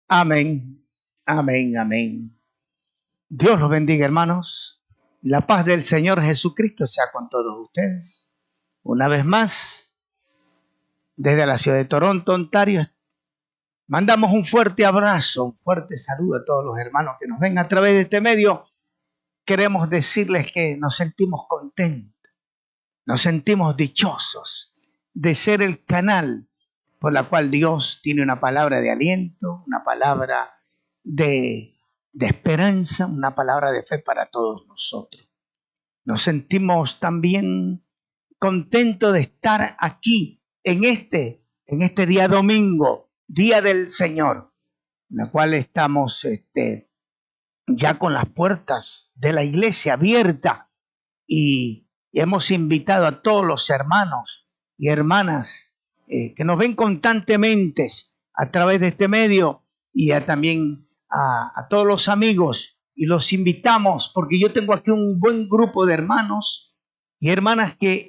Amén, amén, amén. Dios los bendiga, hermanos. La paz del Señor Jesucristo sea con todos ustedes. Una vez más, desde la ciudad de Toronto, Ontario, mandamos un fuerte abrazo, un fuerte saludo a todos los hermanos que nos ven a través de este medio. Queremos decirles que nos sentimos contentos, nos sentimos dichosos de ser el canal por la cual Dios tiene una palabra de aliento, una palabra de esperanza, una palabra de fe para todos nosotros. Nos sentimos también contentos de estar aquí en este día domingo, Día del Señor, en la cual estamos ya con las puertas de la iglesia abiertas y hemos invitado a todos los hermanos y hermanas que nos ven constantemente a través de este medio y también a todos los amigos, y los invitamos porque yo tengo aquí un buen grupo de hermanos y hermanas que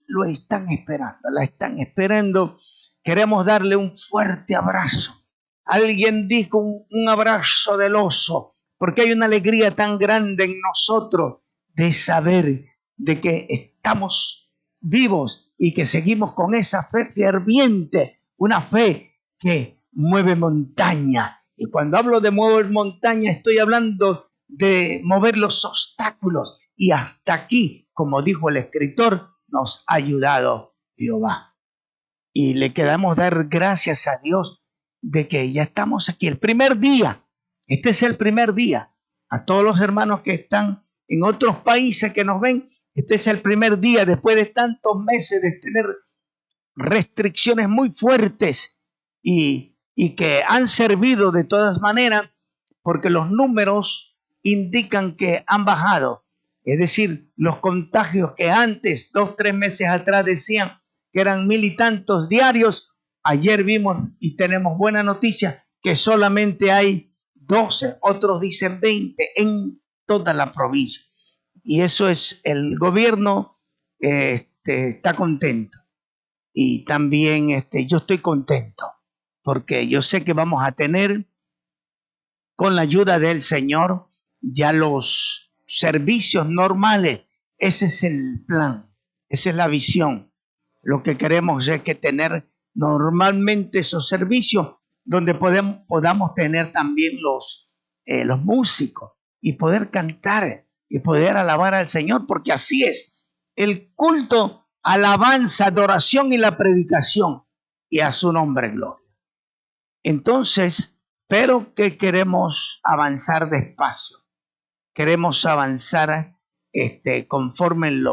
lo están esperando, la están esperando. Queremos darle un fuerte abrazo. Alguien dijo un abrazo del oso, porque hay una alegría tan grande en nosotros de saber de que estamos vivos y que seguimos con esa fe ferviente, una fe que mueve montaña. Y cuando hablo de mover montaña, estoy hablando de mover los obstáculos. Y hasta aquí, como dijo el escritor, nos ha ayudado Jehová. Y le queremos dar gracias a Dios de que ya estamos aquí. El primer día, este es el primer día. A todos los hermanos que están en otros países que nos ven, este es el primer día después de tantos meses de tener restricciones muy fuertes y que han servido de todas maneras, porque los números indican que han bajado. Es decir, los contagios que antes, 2-3 meses atrás, decían que eran 1000 y tantos diarios, ayer vimos y tenemos buena noticia que solamente hay 12, otros dicen 20 en toda la provincia. Y eso es, el gobierno está contento. Y también yo estoy contento porque yo sé que vamos a tener, con la ayuda del Señor, ya los servicios normales. Ese es el plan, esa es la visión. Lo que queremos es que tener normalmente esos servicios donde podamos tener también los músicos y poder cantar y poder alabar al Señor, porque así es el culto, alabanza, adoración y la predicación, y a su nombre gloria. Entonces, pero que queremos avanzar despacio, queremos avanzar conforme el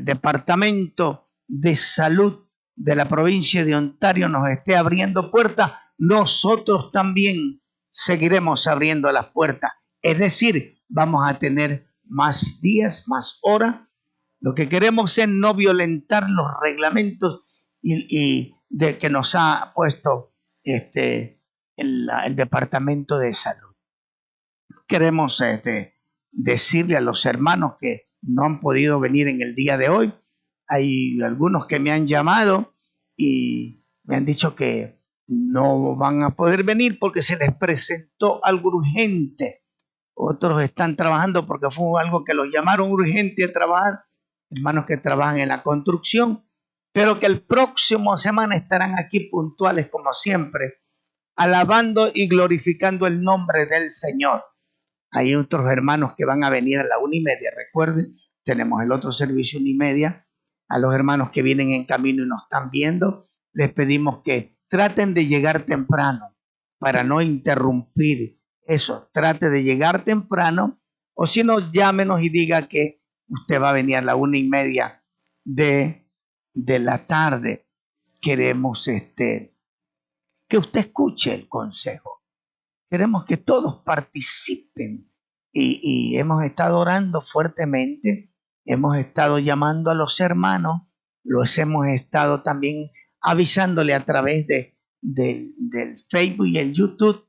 Departamento de Salud de la provincia de Ontario nos esté abriendo puertas. Nosotros también seguiremos abriendo las puertas, es decir, vamos a tener más días, más horas. Lo que queremos es no violentar los reglamentos y de que nos ha puesto el Departamento de Salud. Queremos decirle a los hermanos que no han podido venir en el día de hoy. Hay algunos que me han llamado y me han dicho que no van a poder venir porque se les presentó algo urgente. Otros están trabajando porque fue algo que los llamaron urgente a trabajar, hermanos que trabajan en la construcción, pero que el próximo semana estarán aquí puntuales como siempre, alabando y glorificando el nombre del Señor. Hay otros hermanos que van a venir a la 1:30. Recuerden, tenemos el otro servicio 1:30. A los hermanos que vienen en camino y nos están viendo, les pedimos que traten de llegar temprano para no interrumpir eso. Trate de llegar temprano, o si no, llámenos y diga que usted va a venir a la 1:30 de la tarde. Queremos que usted escuche el consejo. Queremos que todos participen y hemos estado orando fuertemente, hemos estado llamando a los hermanos, los hemos estado también avisándole a través del Facebook y el YouTube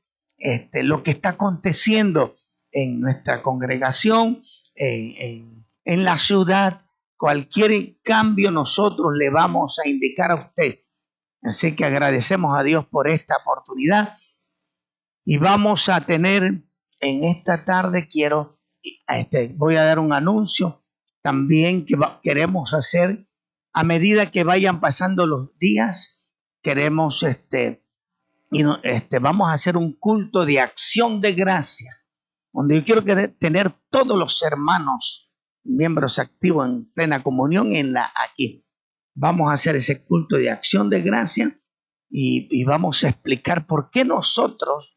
lo que está aconteciendo en nuestra congregación, en la ciudad. Cualquier cambio nosotros le vamos a indicar a usted. Así que agradecemos a Dios por esta oportunidad Y vamos a tener en esta tarde, voy a dar un anuncio también que queremos hacer a medida que vayan pasando los días. Queremos vamos a hacer un culto de acción de gracia, donde yo quiero tener todos los hermanos, miembros activos en plena comunión aquí. Vamos a hacer ese culto de acción de gracia y vamos a explicar por qué nosotros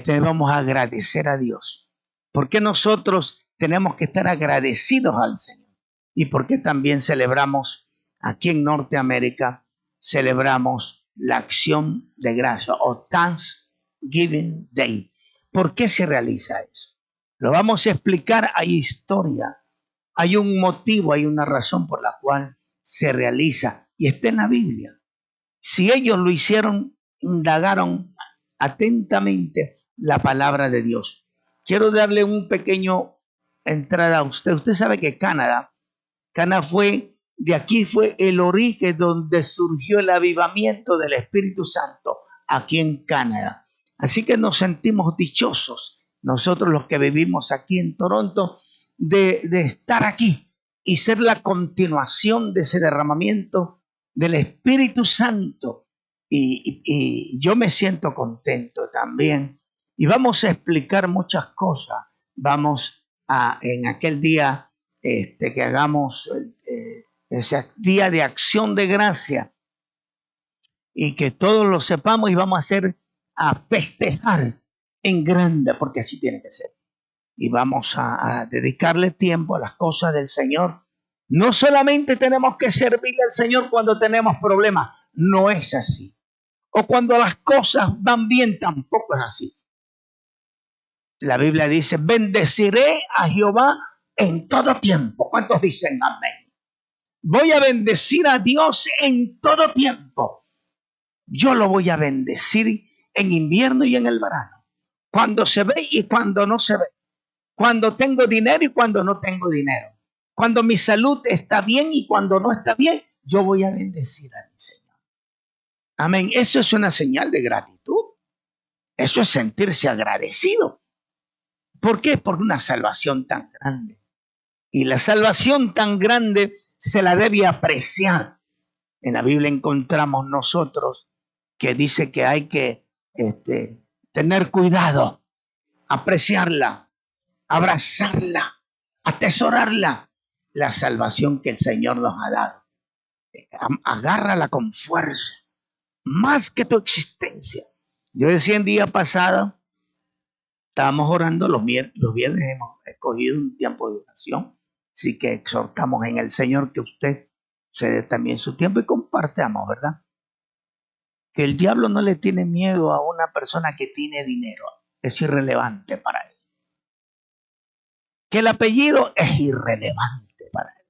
vamos a agradecer a Dios, por qué nosotros tenemos que estar agradecidos al Señor y por qué también celebramos aquí en Norteamérica, celebramos la acción de gracia o Thanksgiving Day. ¿Por qué se realiza eso? Lo vamos a explicar. Hay historia, hay un motivo, hay una razón por la cual se realiza y está en la Biblia. Si ellos lo hicieron, indagaron atentamente la palabra de Dios. Quiero darle un pequeño entrada a usted. Usted sabe que Canadá de aquí fue el origen donde surgió el avivamiento del Espíritu Santo, aquí en Canadá. Así que nos sentimos dichosos, nosotros los que vivimos aquí en Toronto, de estar aquí y ser la continuación de ese derramamiento del Espíritu Santo. Y yo me siento contento también. Y vamos a explicar muchas cosas. En aquel día que hagamos ese día de acción de gracia y que todos lo sepamos y vamos a festejar en grande, porque así tiene que ser. Y vamos a dedicarle tiempo a las cosas del Señor. No solamente tenemos que servirle al Señor cuando tenemos problemas, no es así. O cuando las cosas van bien, tampoco es así. La Biblia dice, bendeciré a Jehová en todo tiempo. ¿Cuántos dicen amén? Voy a bendecir a Dios en todo tiempo. Yo lo voy a bendecir en invierno y en el verano. Cuando se ve y cuando no se ve. Cuando tengo dinero y cuando no tengo dinero. Cuando mi salud está bien y cuando no está bien, yo voy a bendecir a mi Señor. Amén. Eso es una señal de gratitud. Eso es sentirse agradecido. ¿Por qué? Por una salvación tan grande. Y la salvación tan grande se la debe apreciar. En la Biblia encontramos nosotros que dice que hay que tener cuidado, apreciarla, abrazarla, atesorarla, la salvación que el Señor nos ha dado. Agárrala con fuerza, más que tu existencia. Yo decía el día pasado, estábamos orando, los viernes hemos escogido un tiempo de oración, así que exhortamos en el Señor que usted se dé también su tiempo y compartamos, ¿verdad? Que el diablo no le tiene miedo a una persona que tiene dinero, es irrelevante para él. Que el apellido es irrelevante para él.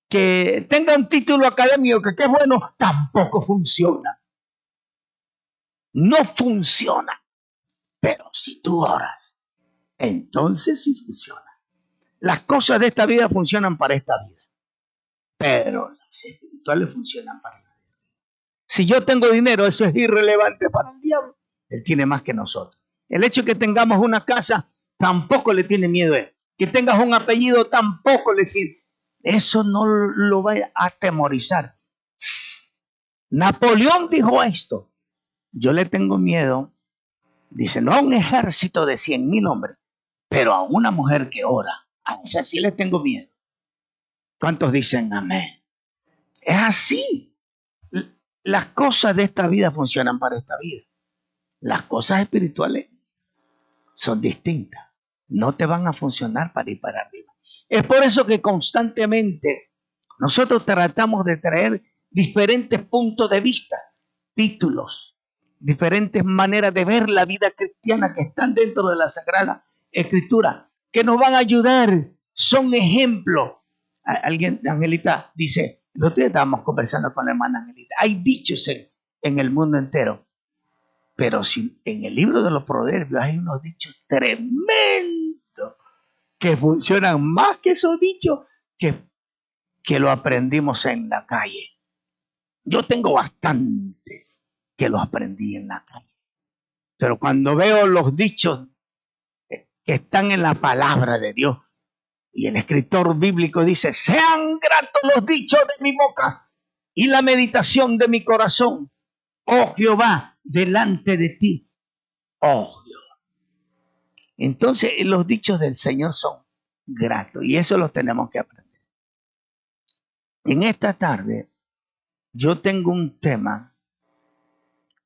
Que tenga un título académico que es bueno, tampoco funciona. No funciona. Pero si tú oras, entonces sí funciona. Las cosas de esta vida funcionan para esta vida, pero las espirituales funcionan para la vida. Si yo tengo dinero, eso es irrelevante para el diablo. Él tiene más que nosotros. El hecho de que tengamos una casa, tampoco le tiene miedo a él. Que tengas un apellido, tampoco le tiene. Eso no lo va a atemorizar. Napoleón dijo esto. Yo le tengo miedo, dice, no a un ejército de 100,000 hombres, pero a una mujer que ora. A esa sí le tengo miedo. ¿Cuántos dicen amén? Es así. Las cosas de esta vida funcionan para esta vida. Las cosas espirituales son distintas. No te van a funcionar para ir para arriba. Es por eso que constantemente nosotros tratamos de traer diferentes puntos de vista, títulos, diferentes maneras de ver la vida cristiana que están dentro de la Sagrada Escritura, que nos van a ayudar. Son ejemplos. Angelita dice, el otro día estábamos conversando con la hermana Angelita, hay dichos en el mundo entero, pero si en el libro de los Proverbios hay unos dichos tremendos que funcionan más que esos dichos que lo aprendimos en la calle. Yo tengo bastante que lo aprendí en la calle. Pero cuando veo los dichos que están en la palabra de Dios, y el escritor bíblico dice, sean gratos los dichos de mi boca y la meditación de mi corazón, oh Jehová, delante de ti, oh Jehová. Entonces los dichos del Señor son gratos y eso los tenemos que aprender. En esta tarde yo tengo un tema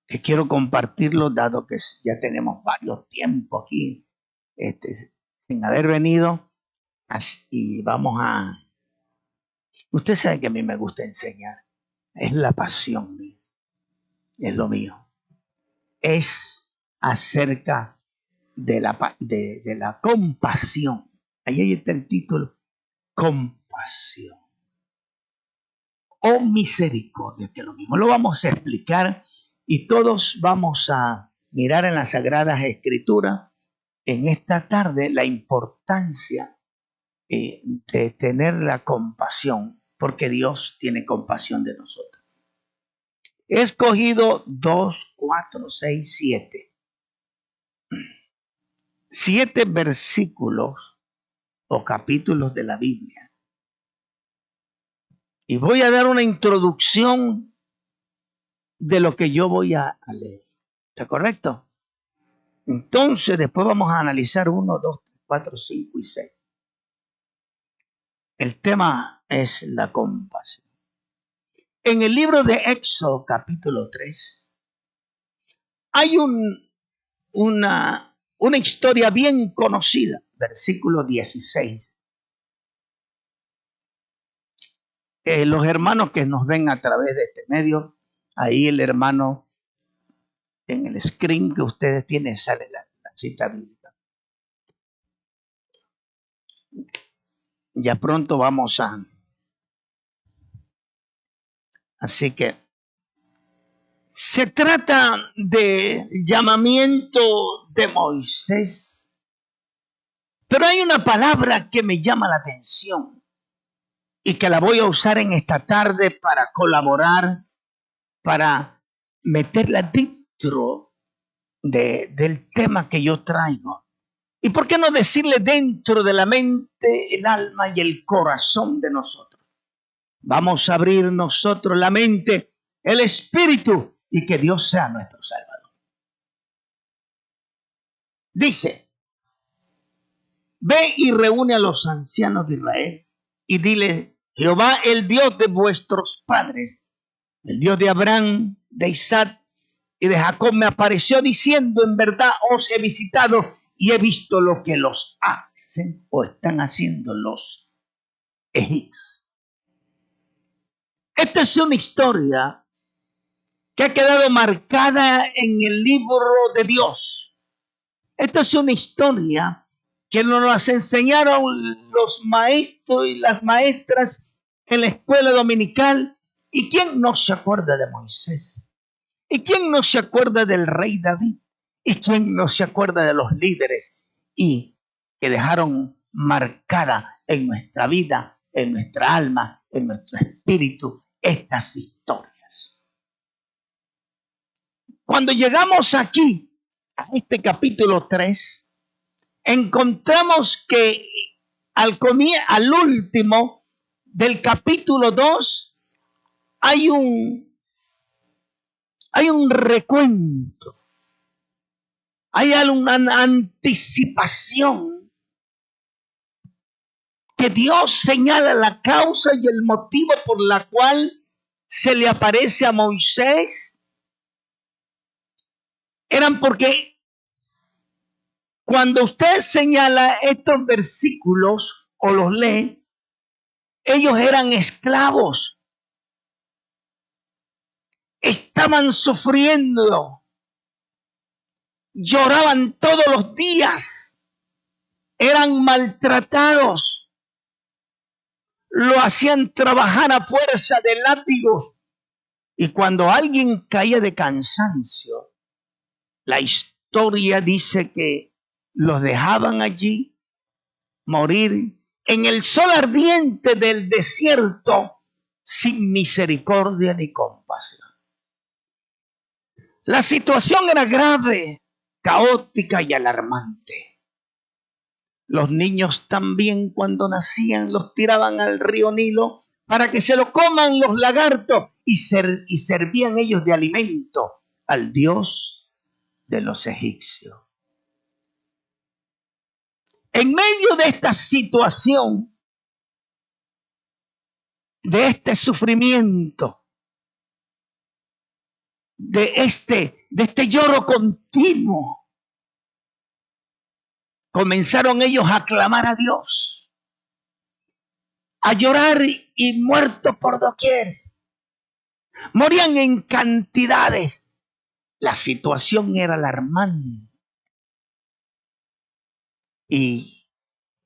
que quiero compartirlo, dado que ya tenemos varios tiempos aquí sin haber venido. Y vamos a... Usted sabe que a mí me gusta enseñar. Es la pasión mía. Es lo mío. Es acerca de la compasión. Ahí está el título. Compasión. O misericordia, que es lo mismo. Lo vamos a explicar y todos vamos a mirar en las Sagradas Escrituras en esta tarde la importancia de tener la compasión, porque Dios tiene compasión de nosotros. He escogido 2, 4, 6, 7. 7 versículos o capítulos de la Biblia. Y voy a dar una introducción de lo que yo voy a leer. ¿Está correcto? Entonces, después vamos a analizar 1, 2, 3, 4, 5 y 6. El tema es la compasión. En el libro de Éxodo, capítulo 3, hay una historia bien conocida, versículo 16. Los hermanos que nos ven a través de este medio, ahí el hermano en el screen que ustedes tienen sale la cita bíblica. Ya pronto vamos a... Así que se trata de llamamiento de Moisés, pero hay una palabra que me llama la atención y que la voy a usar en esta tarde para colaborar, para meterla dentro del tema que yo traigo. ¿Y por qué no decirle dentro de la mente, el alma y el corazón de nosotros? Vamos a abrir nosotros la mente, el espíritu, y que Dios sea nuestro Salvador. Dice, ve y reúne a los ancianos de Israel y dile, Jehová, el Dios de vuestros padres, el Dios de Abraham, de Isaac y de Jacob, me apareció diciendo, en verdad os he visitado y he visto lo que los hacen o están haciendo los egipcios. Esta es una historia que ha quedado marcada en el libro de Dios. Esta es una historia que nos enseñaron los maestros y las maestras en la escuela dominical. ¿Y quién no se acuerda de Moisés? ¿Y quién no se acuerda del rey David? ¿Y quién no se acuerda de los líderes y que dejaron marcada en nuestra vida, en nuestra alma, en nuestro espíritu estas historias? Cuando llegamos aquí, a este capítulo 3, encontramos que al último del capítulo 2 hay un recuento, hay una anticipación que Dios señala la causa y el motivo por la cual se le aparece a Moisés. Eran porque cuando usted señala estos versículos o los lee, ellos eran esclavos. Estaban sufriendo. Lloraban todos los días. Eran maltratados. Lo hacían trabajar a fuerza de látigos. Y cuando alguien caía de cansancio, la historia dice que los dejaban allí morir en el sol ardiente del desierto sin misericordia ni compasión. La situación era grave. caótica y alarmante. Los niños también cuando nacían los tiraban al río Nilo para que se lo coman los lagartos y servían ellos de alimento al dios de los egipcios. En medio de esta situación, de este sufrimiento, de este lloro continuo, comenzaron ellos a clamar a Dios, a llorar y muertos por doquier. Morían en cantidades. La situación era alarmante. Y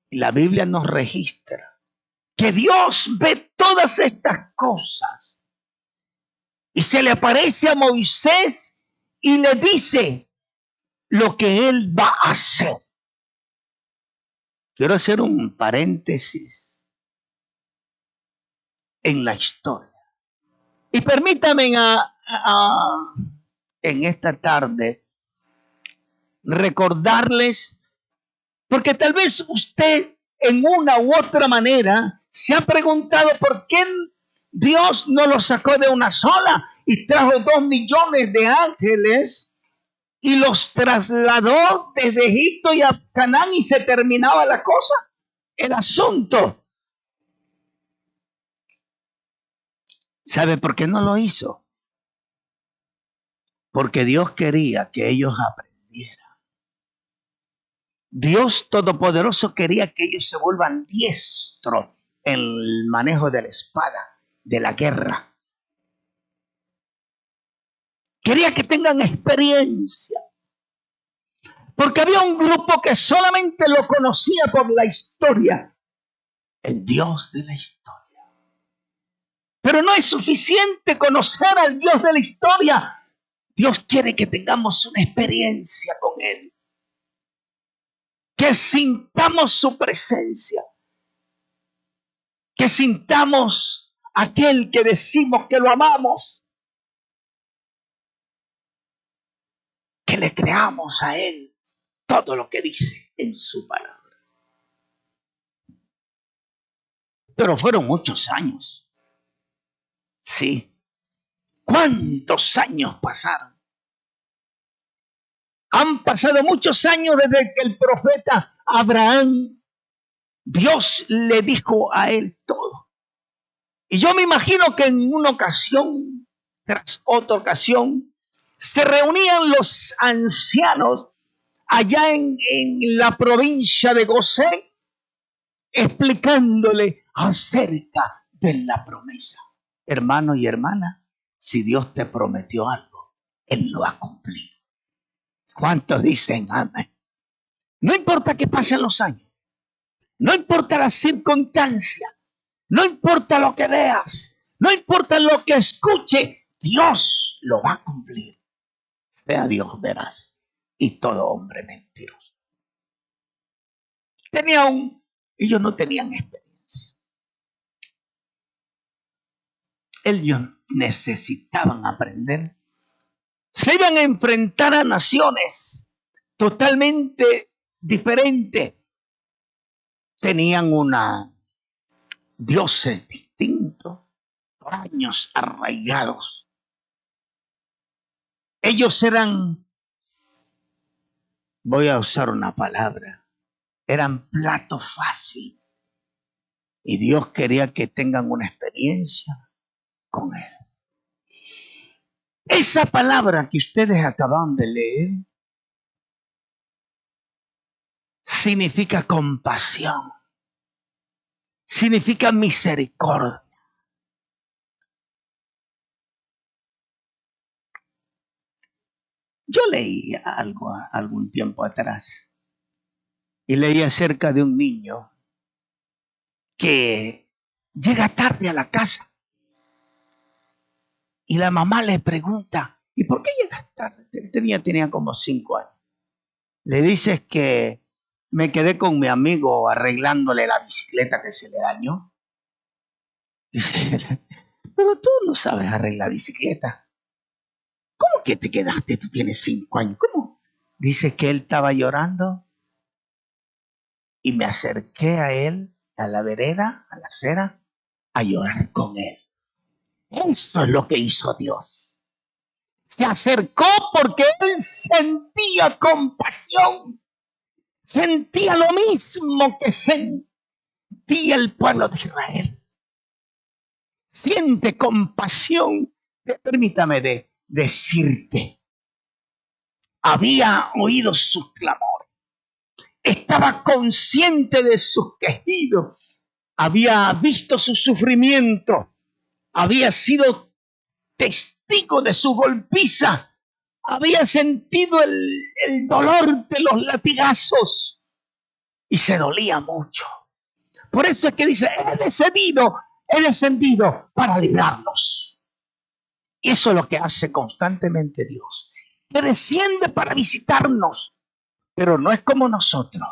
la Biblia nos registra que Dios ve todas estas cosas y se le aparece a Moisés y le dice lo que él va a hacer. Quiero hacer un paréntesis en la historia. Y permítame en esta tarde recordarles, porque tal vez usted en una u otra manera se ha preguntado por qué Dios no lo sacó de una sola y trajo 2 millones de ángeles y los trasladó desde Egipto y a Canaán y se terminaba la cosa, el asunto. ¿Sabe por qué no lo hizo? Porque Dios quería que ellos aprendieran. Dios Todopoderoso quería que ellos se vuelvan diestros en el manejo de la espada, de la guerra. Quería que tengan experiencia. Porque había un grupo que solamente lo conocía por la historia. El Dios de la historia. Pero no es suficiente conocer al Dios de la historia. Dios quiere que tengamos una experiencia con Él. Que sintamos su presencia. Que sintamos aquel que decimos que lo amamos. Que le creamos a Él todo lo que dice en su palabra. Pero fueron muchos años. Sí. ¿Cuántos años pasaron? Han pasado muchos años desde que el profeta Abraham, Dios le dijo a él todo. Y yo me imagino que en una ocasión, tras otra ocasión, se reunían los ancianos allá en la provincia de Gosén, explicándole acerca de la promesa. Hermano y hermana, si Dios te prometió algo, Él lo ha cumplido. ¿Cuántos dicen amén? No importa que pasen los años, no importa la circunstancia, no importa lo que veas, no importa lo que escuche, Dios lo va a cumplir. Sea Dios veraz y todo hombre mentiroso. Ellos no tenían experiencia. Ellos necesitaban aprender. Se iban a enfrentar a naciones totalmente diferentes. Tenían dioses distintos, por años arraigados. Ellos eran, voy a usar una palabra, eran plato fácil. Y Dios quería que tengan una experiencia con Él. Esa palabra que ustedes acaban de leer significa compasión, significa misericordia. Yo leí algo algún tiempo atrás y leí acerca de un niño que llega tarde a la casa y la mamá le pregunta, ¿y por qué llegas tarde? Tenía como 5 años. Le dices que me quedé con mi amigo arreglándole la bicicleta que se le dañó. Dice, pero tú no sabes arreglar bicicleta. ¿Cómo que te quedaste? Tú tienes 5 años. ¿Cómo? Dice que él estaba llorando y me acerqué a él, a la vereda, a la acera, a llorar con él. Eso es lo que hizo Dios. Se acercó porque él sentía compasión. Sentía lo mismo que sentía el pueblo de Israel. Siente compasión. Permítame decirte. Había oído sus clamores. Estaba consciente de sus quejidos. Había visto su sufrimiento. Había sido testigo de su golpiza. Había sentido el dolor de los latigazos y se dolía mucho. Por eso es que dice, he descendido para librarnos. Y eso es lo que hace constantemente Dios. Que desciende para visitarnos, pero no es como nosotros,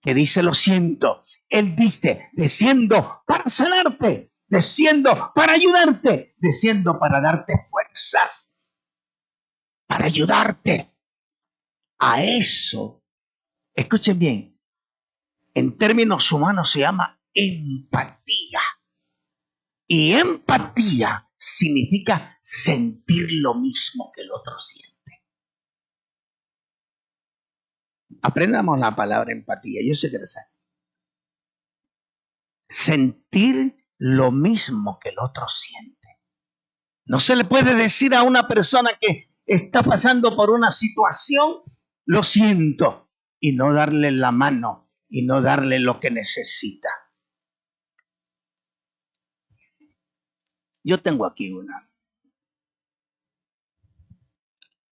que dice, lo siento. Él dice, desciendo para sanarte, desciendo para ayudarte, desciendo para darte fuerzas, para ayudarte. A eso, escuchen bien, en términos humanos se llama empatía. Y empatía significa sentir lo mismo que el otro siente. Aprendamos la palabra empatía. Yo sé que la saben. Sentir lo mismo que el otro siente. No se le puede decir a una persona que está pasando por una situación, lo siento, y no darle la mano y no darle lo que necesita. Yo tengo aquí una.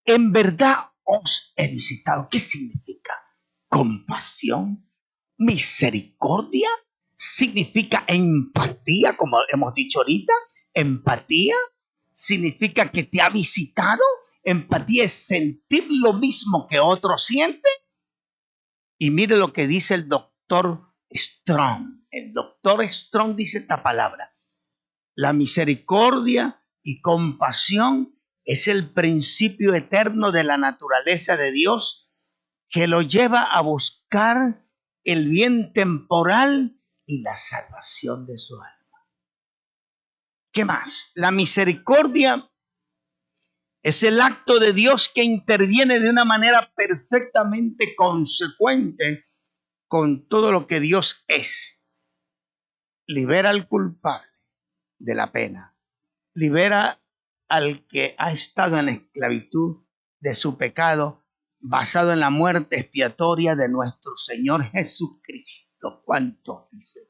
En verdad os he visitado. ¿Qué significa? Compasión, misericordia, significa empatía, como hemos dicho ahorita. Empatía significa que te ha visitado. Empatía es sentir lo mismo que otro siente. Y mire lo que dice el doctor Strong. El doctor Strong dice esta palabra. La misericordia y compasión es el principio eterno de la naturaleza de Dios que lo lleva a buscar el bien temporal y la salvación de su alma. ¿Qué más? La misericordia es el acto de Dios que interviene de una manera perfectamente consecuente con todo lo que Dios es. Libera al culpable de la pena. Libera al que ha estado en la esclavitud de su pecado, basado en la muerte expiatoria de nuestro Señor Jesucristo. ¿Cuántos dicen?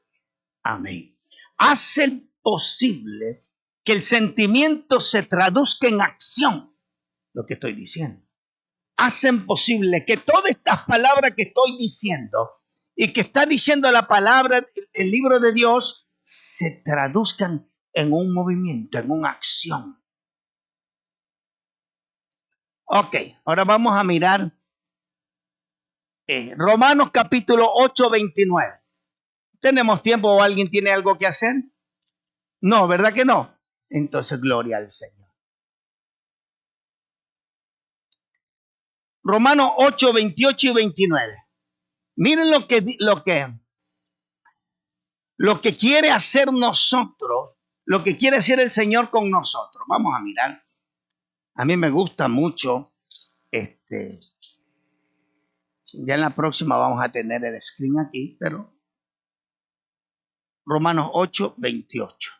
Amén. Hace posible que el sentimiento se traduzca en acción, lo que estoy diciendo. Hacen posible que todas estas palabras que estoy diciendo y que está diciendo la palabra, el libro de Dios, se traduzcan en un movimiento, en una acción. Ok, ahora vamos a mirar Romanos capítulo 8, 29. ¿Tenemos tiempo o alguien tiene algo que hacer? No, ¿verdad que no? Entonces, gloria al Señor. Romanos 8, 28 y 29. Miren lo que quiere hacer nosotros, lo que quiere hacer el Señor con nosotros. Vamos a mirar. A mí me gusta mucho, ya en la próxima vamos a tener el screen aquí, pero Romanos 8, 28.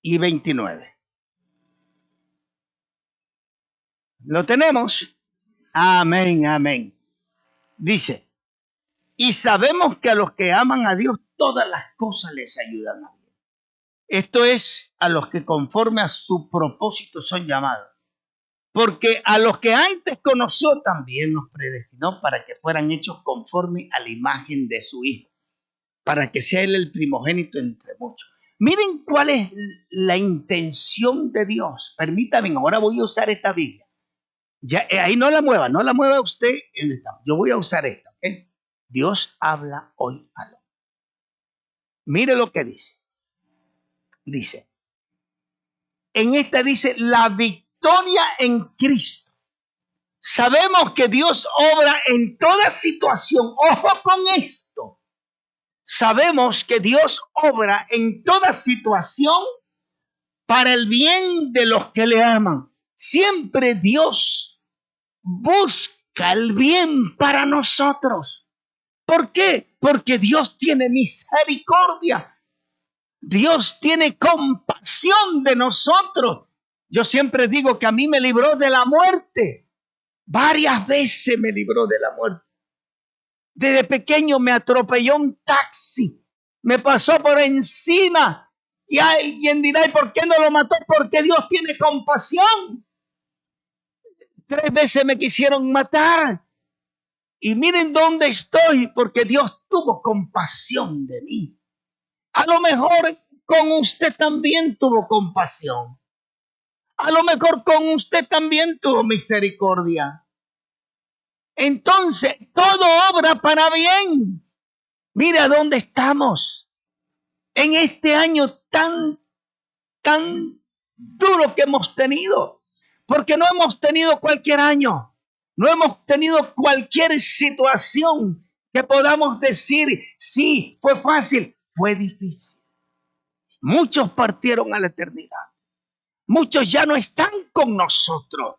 Y 29. ¿Lo tenemos? Amén, amén. Dice, y sabemos que a los que aman a Dios, todas las cosas les ayudan a bien. Esto es a los que conforme a su propósito son llamados. Porque a los que antes conoció también los predestinó para que fueran hechos conforme a la imagen de su Hijo, para que sea Él el primogénito entre muchos. Miren cuál es la intención de Dios. Permítanme, ahora voy a usar esta Biblia. Ya, ahí no la mueva usted. Yo voy a usar esta. ¿Okay? Dios habla hoy al hombre. Mire lo que dice. Dice, en esta dice la victoria en Cristo. Sabemos que Dios obra en toda situación. Ojo con esto. Sabemos que Dios obra en toda situación para el bien de los que le aman. Siempre Dios busca el bien para nosotros. ¿Por qué? Porque Dios tiene misericordia. Dios tiene compasión de nosotros. Yo siempre digo que a mí me libró de la muerte. Varias veces me libró de la muerte. Desde pequeño me atropelló un taxi. Me pasó por encima. Y alguien dirá, ¿y por qué no lo mató? Porque Dios tiene compasión. 3 veces me quisieron matar. Y miren dónde estoy, porque Dios tuvo compasión de mí. A lo mejor con usted también tuvo compasión. A lo mejor con usted también tuvo misericordia. Entonces, todo obra para bien. Mira dónde estamos. En este año tan duro que hemos tenido. Porque no hemos tenido cualquier año. No hemos tenido cualquier situación que podamos decir, sí, fue fácil. Fue difícil. Muchos partieron a la eternidad. Muchos ya no están con nosotros.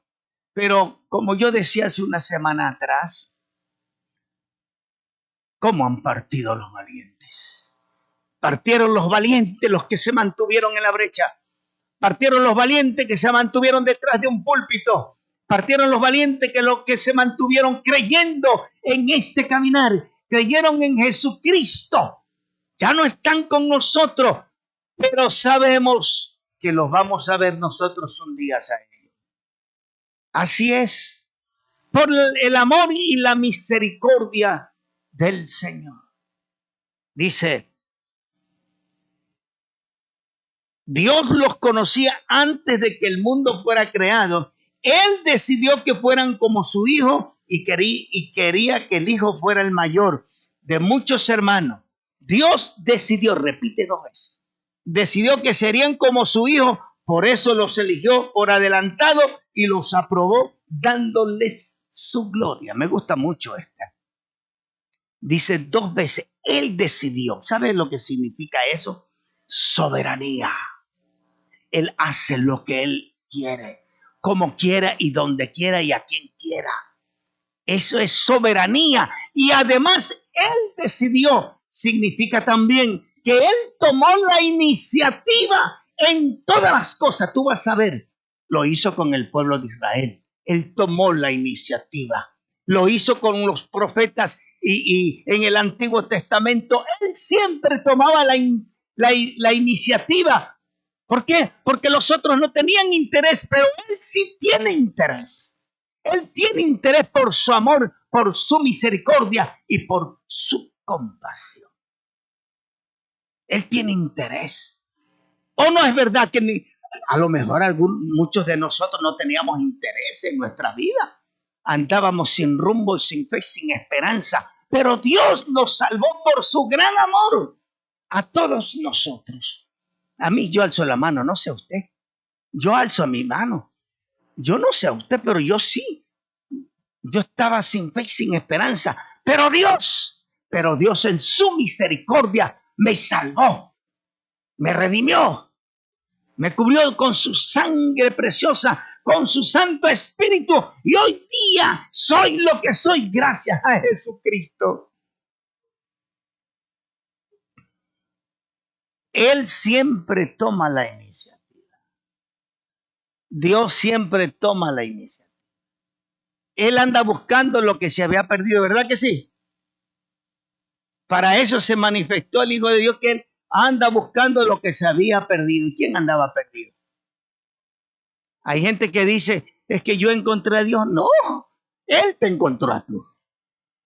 Pero como yo decía hace una semana atrás, ¿cómo han partido los valientes? Partieron los valientes, los que se mantuvieron en la brecha. Partieron los valientes que se mantuvieron detrás de un púlpito. Partieron los valientes los que se mantuvieron creyendo en este caminar. Creyeron en Jesucristo. Ya no están con nosotros, pero sabemos que los vamos a ver nosotros un día a ellos. Así es, por el amor y la misericordia del Señor. Dice, Dios los conocía antes de que el mundo fuera creado. Él decidió que fueran como su hijo y quería que el hijo fuera el mayor de muchos hermanos. Dios decidió, repite 2 veces, decidió que serían como su hijo, por eso los eligió por adelantado y los aprobó dándoles su gloria. Me gusta mucho esta. Dice 2 veces, Él decidió. ¿Sabe lo que significa eso? Soberanía. Él hace lo que Él quiere, como quiera y donde quiera y a quien quiera. Eso es soberanía. Y además Él decidió. Significa también que Él tomó la iniciativa en todas las cosas. Tú vas a ver, lo hizo con el pueblo de Israel. Él tomó la iniciativa. Lo hizo con los profetas y en el Antiguo Testamento. Él siempre tomaba la iniciativa. ¿Por qué? Porque los otros no tenían interés, pero Él sí tiene interés. Él tiene interés por su amor, por su misericordia y por su compasión. Él tiene interés. ¿O no es verdad que a lo mejor muchos de nosotros no teníamos interés en nuestra vida? Andábamos sin rumbo, sin fe, sin esperanza. Pero Dios nos salvó por su gran amor a todos nosotros. A mí yo alzo la mano, no sé a usted. Yo alzo mi mano. Yo no sé a usted, pero yo sí. Yo estaba sin fe y sin esperanza. Pero Dios en su misericordia me salvó. Me redimió. Me cubrió con su sangre preciosa, con su Santo Espíritu. Y hoy día soy lo que soy gracias a Jesucristo. Él siempre toma la iniciativa. Dios siempre toma la iniciativa. Él anda buscando lo que se había perdido, ¿verdad que sí? Para eso se manifestó el Hijo de Dios, que Él anda buscando lo que se había perdido. ¿Y quién andaba perdido? Hay gente que dice, es que yo encontré a Dios. No, Él te encontró a tú.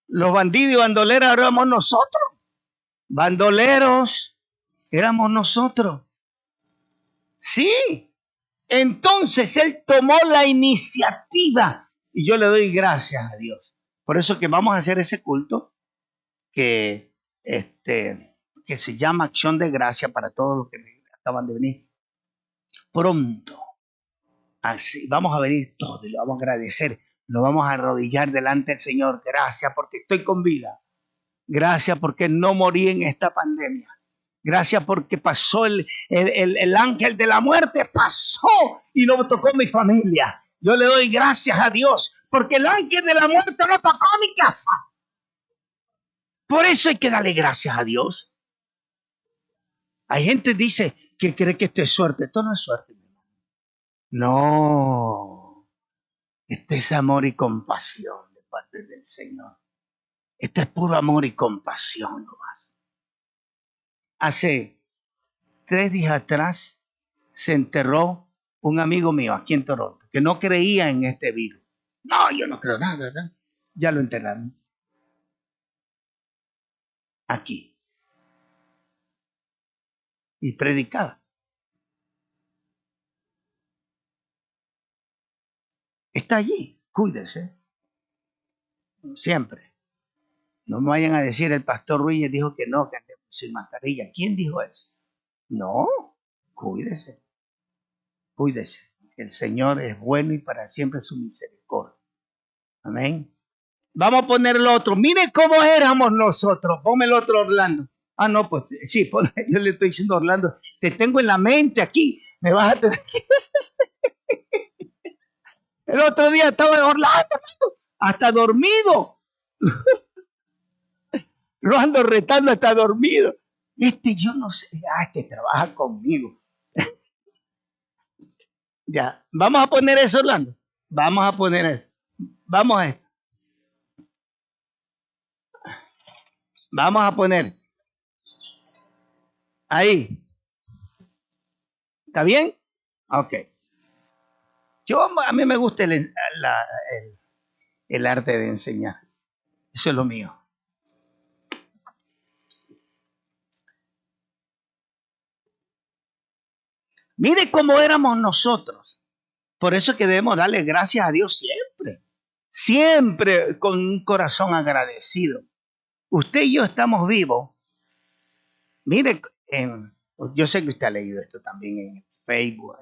Los bandidos y bandoleros éramos nosotros. Bandoleros éramos nosotros. Sí. Entonces Él tomó la iniciativa y yo le doy gracias a Dios. Por eso que vamos a hacer ese culto que se llama Acción de Gracia para todos los que acaban de venir. Pronto Así, vamos a venir todos y lo vamos a agradecer. Lo vamos a arrodillar delante del Señor. Gracias porque estoy con vida. Gracias porque no morí en esta pandemia. Gracias porque pasó el ángel de la muerte, pasó y no tocó mi familia. Yo le doy gracias a Dios porque el ángel de la muerte no tocó mi casa. Por eso hay que darle gracias a Dios. Hay gente que dice que cree que esto es suerte. Esto no es suerte. No. Este es amor y compasión de parte del Señor. Este es puro amor y compasión. Hace 3 días atrás se enterró un amigo mío aquí en Toronto que no creía en este virus. No, yo no creo nada, ¿verdad? Ya lo enterraron. Aquí. Y predicaba. Está allí. Cuídese. Siempre. No me vayan a decir el pastor Ruiz dijo que no, que andemos sin mascarilla. ¿Quién dijo eso? No. Cuídese. Cuídese. El Señor es bueno y para siempre su misericordia. Amén. Vamos a poner el otro. Mire cómo éramos nosotros. Ponme el otro, Orlando. Ah, no, pues sí, yo le estoy diciendo a Orlando, te tengo en la mente aquí. Me vas a tener que... El otro día estaba en Orlando, hasta dormido. Lo ando retando hasta dormido. Yo no sé, que trabaja conmigo. Ya, vamos a poner eso, Orlando. Vamos a poner eso. Vamos a esto. Vamos a poner. Ahí. ¿Está bien? Ok. A mí me gusta el arte de enseñar. Eso es lo mío. Mire cómo éramos nosotros. Por eso es que debemos darle gracias a Dios siempre. Siempre con un corazón agradecido. Usted y yo estamos vivos. Mire, yo sé que usted ha leído esto también en Facebook.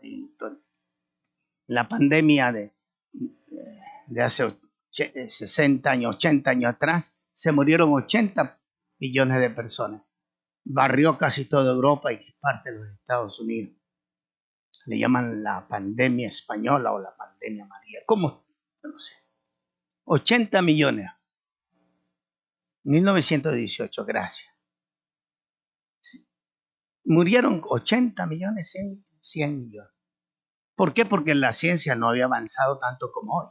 La pandemia de hace 60 años, 80 años atrás, se murieron 80 millones de personas. Barrió casi toda Europa y parte de los Estados Unidos. Le llaman la pandemia española o la pandemia María. ¿Cómo? No sé. 80 millones. 1918, gracias. Sí. Murieron 80 millones, 100 millones. ¿Por qué? Porque la ciencia no había avanzado tanto como hoy.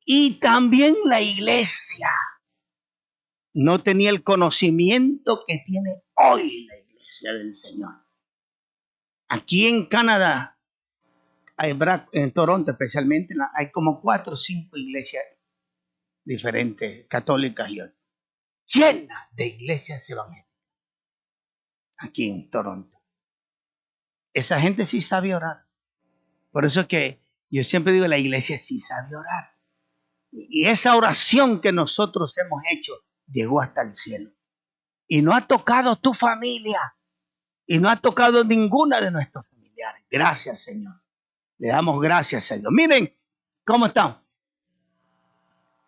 Y también la iglesia no tenía el conocimiento que tiene hoy la iglesia del Señor. Aquí en Canadá, en Toronto especialmente, hay como 4 o 5 iglesias diferentes, católicas y otras, llenas de iglesias evangélicas. Aquí en Toronto. Esa gente sí sabe orar. Por eso es que yo siempre digo, la iglesia sí sabe orar. Y esa oración que nosotros hemos hecho llegó hasta el cielo. Y no ha tocado tu familia. Y no ha tocado ninguna de nuestros familiares. Gracias, Señor. Le damos gracias a Dios. Miren cómo están.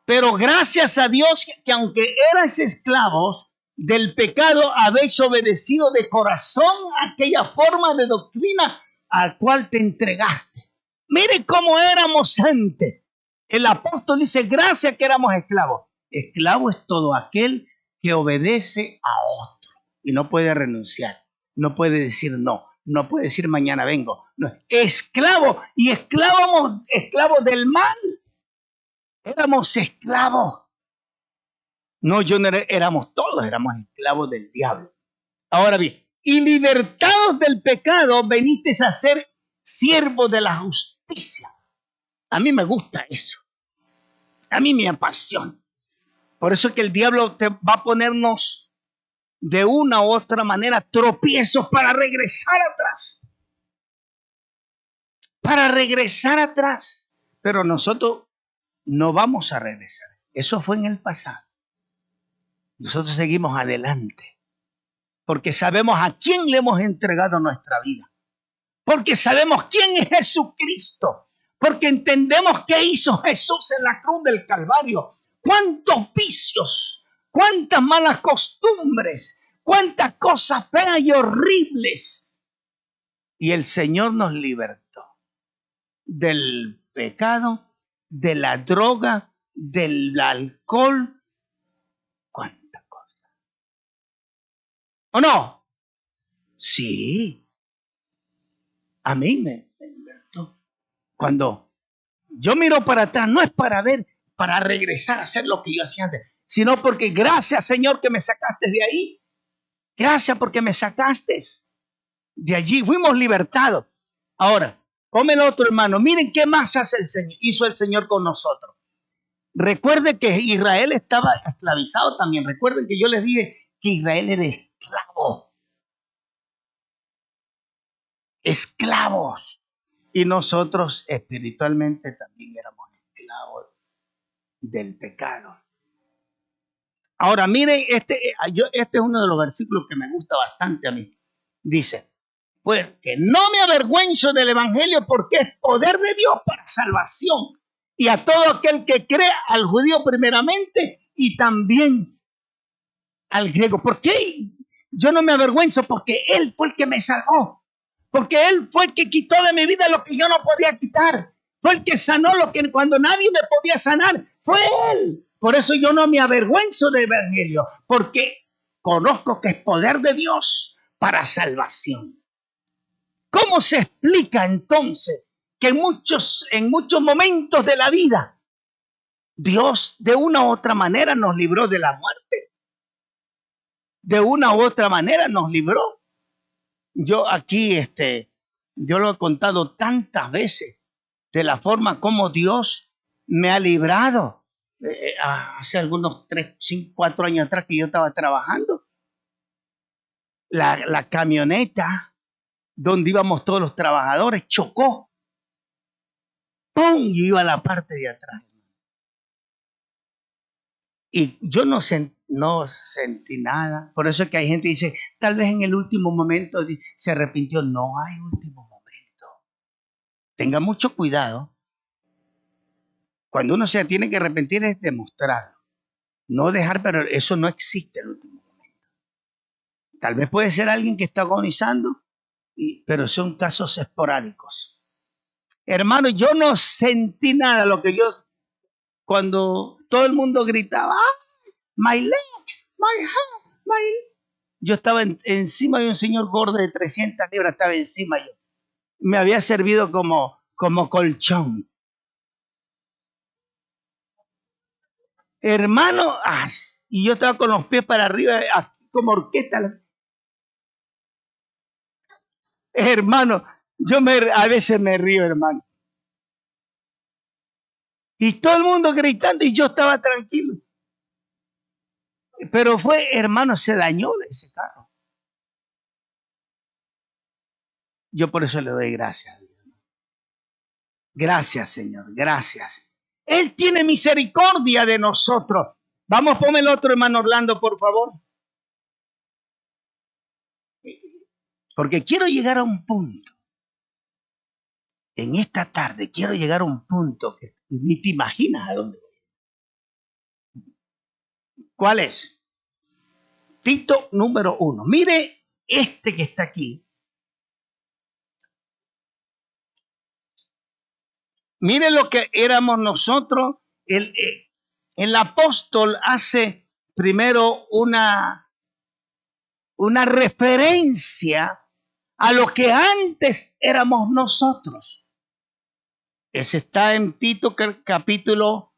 Pero gracias a Dios que aunque erais esclavos del pecado, habéis obedecido de corazón aquella forma de doctrina al cual te entregaste. Miren cómo éramos antes. El apóstol dice, gracias que éramos esclavos. Esclavo es todo aquel que obedece a otro y no puede renunciar, no puede decir no, no puede decir mañana vengo. No, esclavo y esclavos del mal. Éramos esclavos. No, éramos todos, éramos esclavos del diablo. Ahora bien, y libertados del pecado, veniste a ser siervos de la justicia. A mí me gusta eso. A mí me apasiona. Por eso es que el diablo te va a ponernos de una u otra manera tropiezos para regresar atrás. Para regresar atrás. Pero nosotros no vamos a regresar. Eso fue en el pasado. Nosotros seguimos adelante. Porque sabemos a quién le hemos entregado nuestra vida. porque sabemos quién es Jesucristo, porque entendemos qué hizo Jesús en la cruz del Calvario. Cuántos vicios, cuántas malas costumbres, cuántas cosas feas y horribles. Y el Señor nos libertó del pecado, de la droga, del alcohol. ¿Cuántas cosas? ¿O no? Sí. A mí me libertó. Cuando yo miro para atrás, no es para ver, para regresar a hacer lo que yo hacía antes, sino porque gracias, Señor, que me sacaste de ahí. Gracias porque me sacaste de allí. Fuimos libertados. Ahora, come el otro, hermano. Miren qué más hizo el Señor con nosotros. Recuerden que Israel estaba esclavizado también. Recuerden que yo les dije que Israel era esclavo. Esclavos. Y nosotros espiritualmente también éramos esclavos del pecado. Ahora, miren, este es uno de los versículos que me gusta bastante a mí. Dice, pues que no me avergüenzo del evangelio porque es poder de Dios para salvación. Y a todo aquel que cree, al judío primeramente y también al griego. ¿Por qué yo no me avergüenzo? Porque Él fue el que me salvó. Porque Él fue el que quitó de mi vida lo que yo no podía quitar. Fue el que sanó lo que cuando nadie me podía sanar. Fue Él. Por eso yo no me avergüenzo del evangelio. Porque conozco que es poder de Dios para salvación. ¿Cómo se explica entonces que en muchos momentos de la vida Dios de una u otra manera nos libró de la muerte? De una u otra manera nos libró. Yo aquí, yo lo he contado tantas veces de la forma como Dios me ha librado. Hace algunos 3, 5, 4 años atrás que yo estaba trabajando, la camioneta donde íbamos todos los trabajadores chocó. ¡Pum! Yo iba a la parte de atrás. Y yo no sentí nada. Por eso es que hay gente que dice, tal vez en el último momento se arrepintió. No hay último momento. Tenga mucho cuidado. Cuando uno se tiene que arrepentir es demostrarlo. No dejar, pero eso no existe el último momento. Tal vez puede ser alguien que está agonizando, pero son casos esporádicos. Hermano, yo no sentí nada. Cuando todo el mundo gritaba, my legs, my head, yo estaba encima de un señor gordo de 300 libras, estaba encima yo. Me había servido como colchón. Hermano, y yo estaba con los pies para arriba, como orquesta. Hermano, a veces me río, hermano. Y todo el mundo gritando y yo estaba tranquilo. Pero hermano, se dañó ese carro. Yo por eso le doy gracias. Gracias, Señor, gracias. Él tiene misericordia de nosotros. Vamos, ponme el otro, hermano Orlando, por favor. Porque quiero llegar a un punto. En esta tarde quiero llegar a un punto que ni te imaginas a dónde voy. ¿Cuál es? Tito número 1. Mire este que está aquí. Mire lo que éramos nosotros. El apóstol hace primero una referencia a lo que antes éramos nosotros. Ese está en Tito capítulo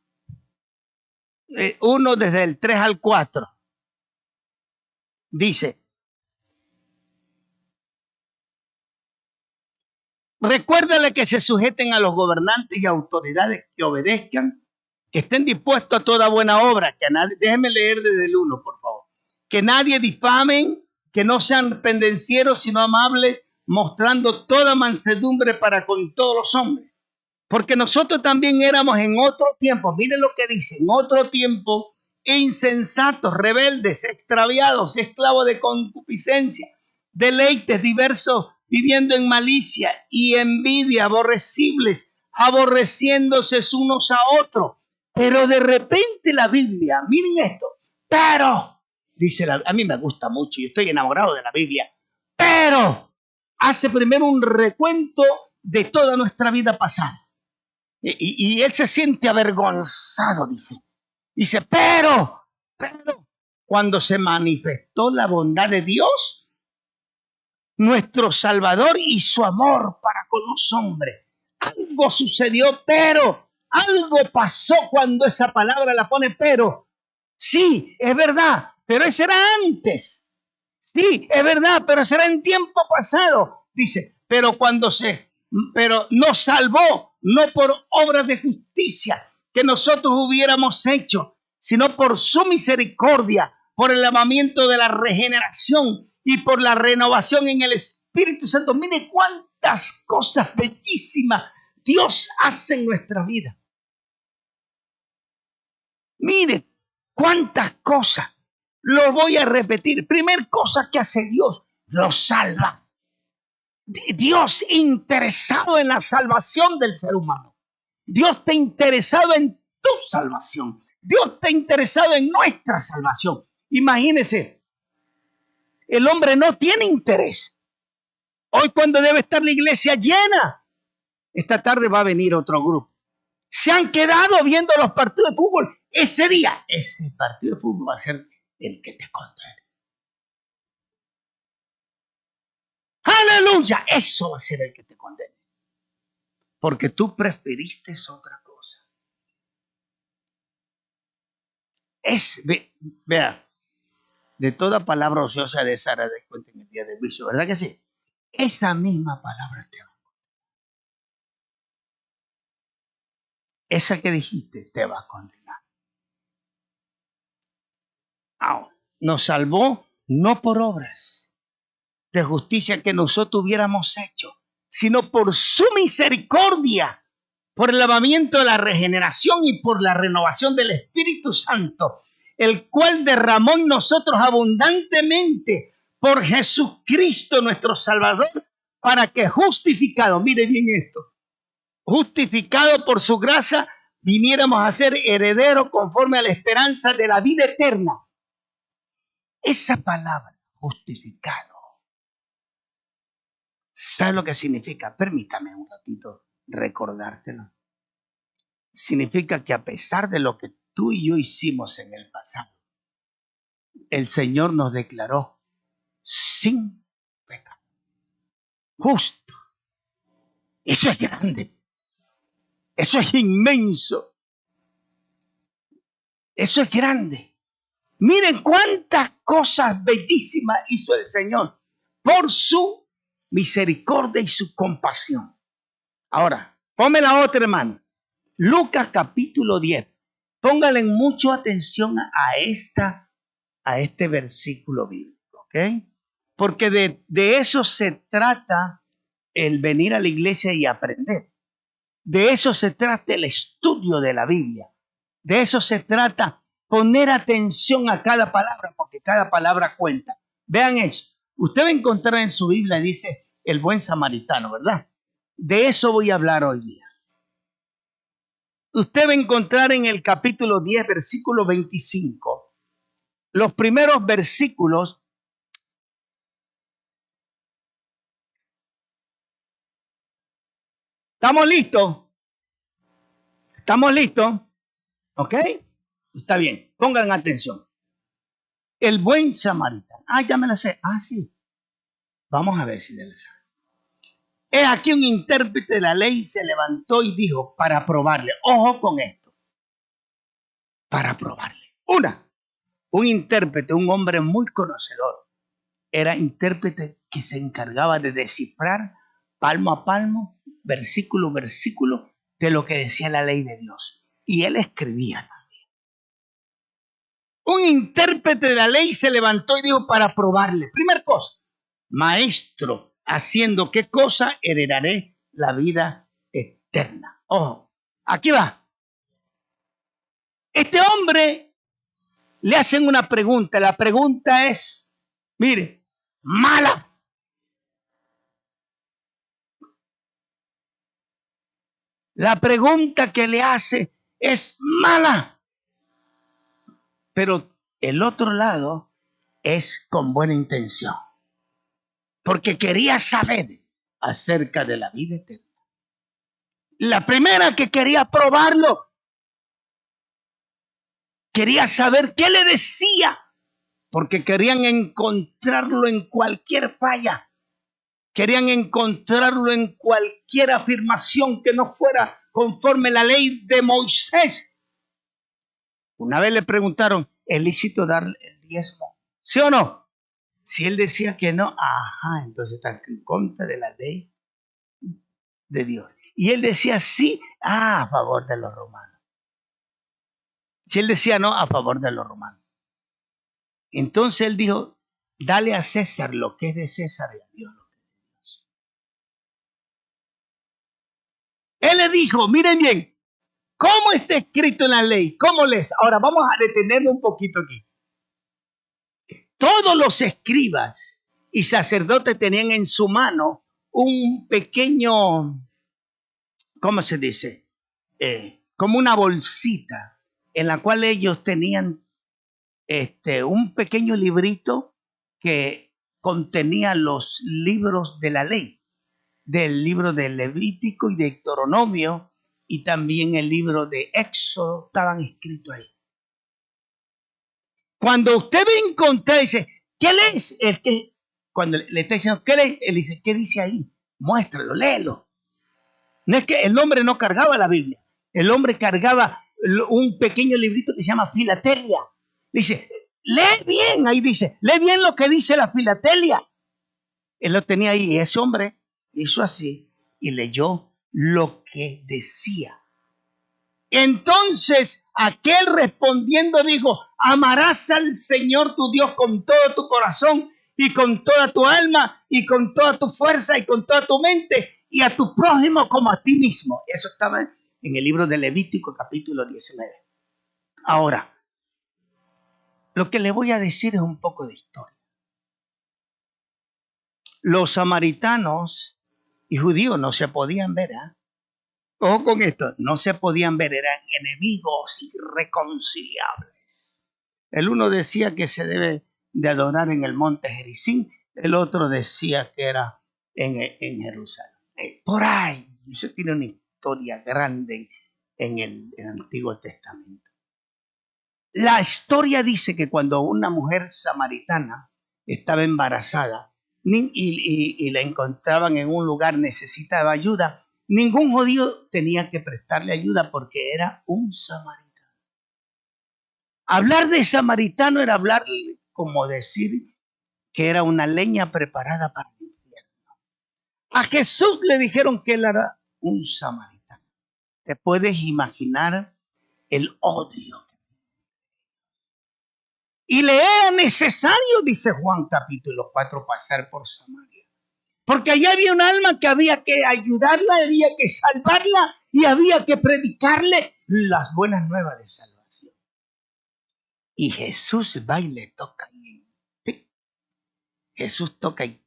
1 desde el 3 al 4. Dice, recuérdale que se sujeten a los gobernantes y autoridades, que obedezcan, que estén dispuestos a toda buena obra, que nadie, déjenme leer desde el 1, por favor, que nadie difamen, que no sean pendencieros, sino amables, mostrando toda mansedumbre para con todos los hombres. Porque nosotros también éramos en otro tiempo, miren lo que dice, en otro tiempo, insensatos, rebeldes, extraviados, esclavos de concupiscencia, deleites diversos viviendo en malicia y envidia, aborrecibles, aborreciéndose unos a otros. Pero de repente la Biblia, miren esto, pero, dice a mí me gusta mucho, yo estoy enamorado de la Biblia, pero hace primero un recuento de toda nuestra vida pasada. Y él se siente avergonzado, dice, pero, cuando se manifestó la bondad de Dios, nuestro Salvador y su amor para con los hombres, algo sucedió, pero algo pasó cuando esa palabra la pone pero. Sí, es verdad, pero eso era antes. Sí, es verdad, pero será en tiempo pasado. Dice, pero nos salvó, no por obras de justicia que nosotros hubiéramos hecho, sino por su misericordia, por el lavamiento de la regeneración y por la renovación en el Espíritu Santo. Mire cuántas cosas bellísimas Dios hace en nuestra vida. Mire cuántas cosas. Lo voy a repetir. Primer cosa que hace Dios, lo salva. Dios interesado en la salvación del ser humano. Dios está interesado en tu salvación. Dios está interesado en nuestra salvación. Imagínese, el hombre no tiene interés. Hoy cuando debe estar la iglesia llena, esta tarde va a venir otro grupo. Se han quedado viendo los partidos de fútbol. Ese día, ese partido de fútbol va a ser el que te condene. Aleluya, eso va a ser el que te condene. Porque tú preferiste otra cosa. Vea, de toda palabra ociosa de Sara de cuenta en el día del juicio, ¿verdad que sí? Esa misma palabra te va. Esa que dijiste te va a condenar. Ahora, nos salvó no por obras de justicia que nosotros hubiéramos hecho, sino por su misericordia, por el lavamiento de la regeneración y por la renovación del Espíritu Santo, el cual derramó en nosotros abundantemente por Jesucristo nuestro Salvador, para que justificado, mire bien esto, justificado por su gracia, viniéramos a ser herederos conforme a la esperanza de la vida eterna. Esa palabra, justificado, ¿sabe lo que significa? Permítame un ratito recordártelo. Significa que a pesar de lo que tú y yo hicimos en el pasado, el Señor nos declaró sin pecado, justo. Eso es grande. Eso es inmenso. Eso es grande. Miren cuántas cosas bellísimas hizo el Señor por su misericordia y su compasión. Ahora, ponme la otra, hermano. Lucas capítulo 10. Póngale mucho atención a este versículo bíblico, ¿ok? Porque de eso se trata el venir a la iglesia y aprender. De eso se trata el estudio de la Biblia. De eso se trata poner atención a cada palabra, porque cada palabra cuenta. Vean eso. Usted va a encontrar en su Biblia, dice, el buen samaritano, ¿verdad? De eso voy a hablar hoy día. Usted va a encontrar en el capítulo 10, versículo 25, los primeros versículos. ¿Estamos listos? ¿Estamos listos? ¿Ok? Está bien, pongan atención. El buen samaritano. Ya me la sé. Sí. Vamos a ver si le sabe. He aquí un intérprete de la ley se levantó y dijo para probarle. Ojo con esto. Para probarle. Un intérprete, un hombre muy conocedor. Era intérprete que se encargaba de descifrar palmo a palmo, versículo a versículo, de lo que decía la ley de Dios. Y él escribía también. Un intérprete de la ley se levantó y dijo para probarle. Primera cosa, maestro, haciendo qué cosa heredaré la vida eterna. Ojo, aquí va. Este hombre le hacen una pregunta. La pregunta es, mire, mala. La pregunta que le hace es mala, pero el otro lado es con buena intención, porque quería saber acerca de la vida eterna. La primera que quería probarlo, quería saber qué le decía, porque querían encontrarlo en cualquier falla, querían encontrarlo en cualquier afirmación que no fuera conforme la ley de Moisés. Una vez le preguntaron, ¿es lícito dar el diezmo? ¿Sí o no? Si él decía que no, ajá, entonces está en contra de la ley de Dios. Y él decía sí, a favor de los romanos. Si él decía no, a favor de los romanos. Entonces él dijo, dale a César lo que es de César y a Dios lo que es de Dios. Él le dijo, miren bien, ¿cómo está escrito en la ley? ¿Cómo les? Ahora vamos a detenerlo un poquito aquí. Todos los escribas y sacerdotes tenían en su mano un pequeño, ¿cómo se dice? Como una bolsita en la cual ellos tenían un pequeño librito que contenía los libros de la ley, del libro de Levítico y de Deuteronomio, y también el libro de Éxodo estaban escritos ahí. Cuando usted ve encontrar, dice, ¿qué lees? El que, cuando le está diciendo, ¿qué lees? Él dice, ¿qué dice ahí? Muéstralo, léelo. No es que el hombre no cargaba la Biblia, el hombre cargaba un pequeño librito que se llama Filatelia. Dice, lee bien, ahí dice, lee bien lo que dice la Filatelia. Él lo tenía ahí y ese hombre hizo así y leyó lo que decía. Entonces aquel respondiendo dijo, amarás al Señor tu Dios con todo tu corazón y con toda tu alma y con toda tu fuerza y con toda tu mente y a tu prójimo como a ti mismo. Eso estaba en el libro de Levítico capítulo 19. Ahora, lo que le voy a decir es un poco de historia. Los samaritanos y judíos no se podían ver, ¿eh? Ojo con esto, no se podían ver, eran enemigos irreconciliables. El uno decía que se debe de adorar en el monte Gerizim, el otro decía que era en Jerusalén. Por ahí, eso tiene una historia grande en el Antiguo Testamento. La historia dice que cuando una mujer samaritana estaba embarazada y la encontraban en un lugar, necesitaba ayuda, ningún judío tenía que prestarle ayuda porque era un samaritano. Hablar de samaritano era hablar como decir que era una leña preparada para el infierno. A Jesús le dijeron que él era un samaritano. ¿Te puedes imaginar el odio? Y le era necesario, dice Juan capítulo 4, pasar por Samaria. Porque allá había un alma que había que ayudarla, había que salvarla y había que predicarle las buenas nuevas de salvación. Y Jesús va y le toca. Jesús toca y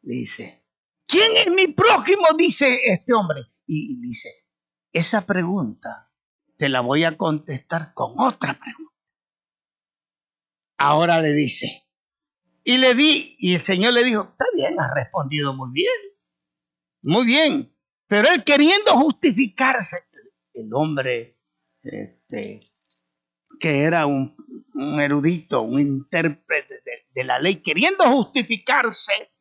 le dice, ¿quién es mi prójimo? Dice este hombre. Y dice, esa pregunta te la voy a contestar con otra pregunta. Ahora le dice, y el Señor le dijo, está bien, has respondido muy bien. Pero él queriendo justificarse, el hombre que era un erudito, un intérprete de la ley, queriendo justificarse,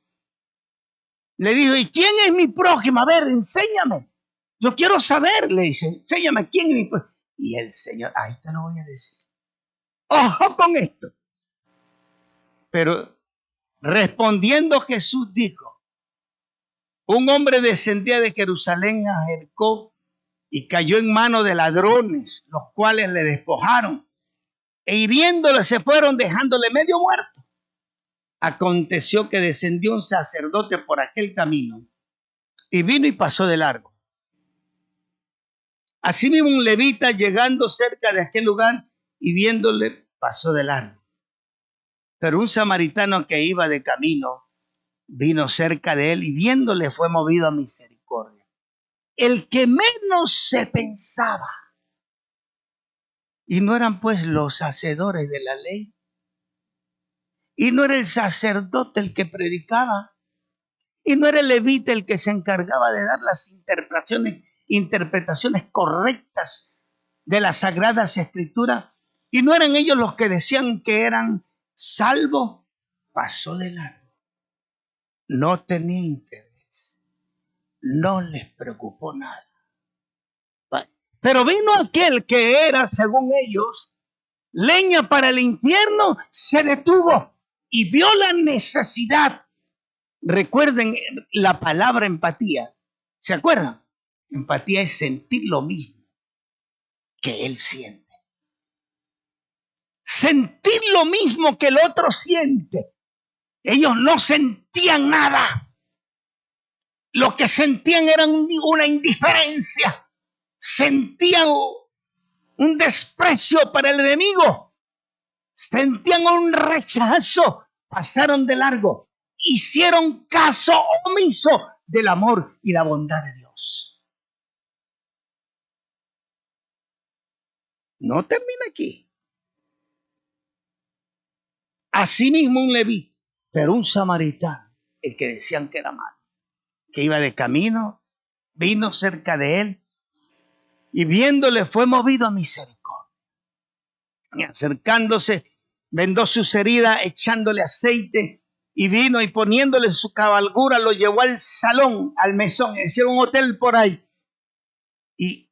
le dijo, ¿y quién es mi prójimo? A ver, enséñame. Yo quiero saber, le dice, enséñame quién es mi prójimo. Y el Señor, ahí te lo voy a decir. Ojo con esto. Pero respondiendo Jesús dijo, un hombre descendía de Jerusalén a Jericó y cayó en manos de ladrones, los cuales le despojaron e hiriéndole se fueron dejándole medio muerto. Aconteció que descendió un sacerdote por aquel camino y vino y pasó de largo. Asimismo un levita llegando cerca de aquel lugar y viéndole pasó de largo. Pero un samaritano que iba de camino vino cerca de él y viéndole fue movido a misericordia. el que menos se pensaba. Y no eran pues los hacedores de la ley. Y no era el sacerdote el que predicaba. Y no era el levita el que se encargaba de dar las interpretaciones correctas de las Sagradas Escrituras. Y no eran ellos los que decían que eran salvos. Pasó de largo. No tenía interés. No les preocupó nada. Pero vino aquel que era, según ellos, leña para el infierno, se detuvo y vio la necesidad. Recuerden la palabra empatía. ¿Se acuerdan? Empatía es sentir lo mismo que él siente. Sentir lo mismo que el otro siente. Ellos no sentían nada. Lo que sentían era una indiferencia. Sentían un desprecio para el enemigo. Sentían un rechazo. Pasaron de largo. Hicieron caso omiso del amor y la bondad de Dios. No termina aquí. Asimismo un levita, pero un samaritano, el que decían que era malo, que iba de camino, vino cerca de él y viéndole fue movido a misericordia. Y acercándose, vendó sus heridas, echándole aceite, y vino y poniéndole su cabalgura, lo llevó al salón, al mesón, hicieron un hotel por ahí, y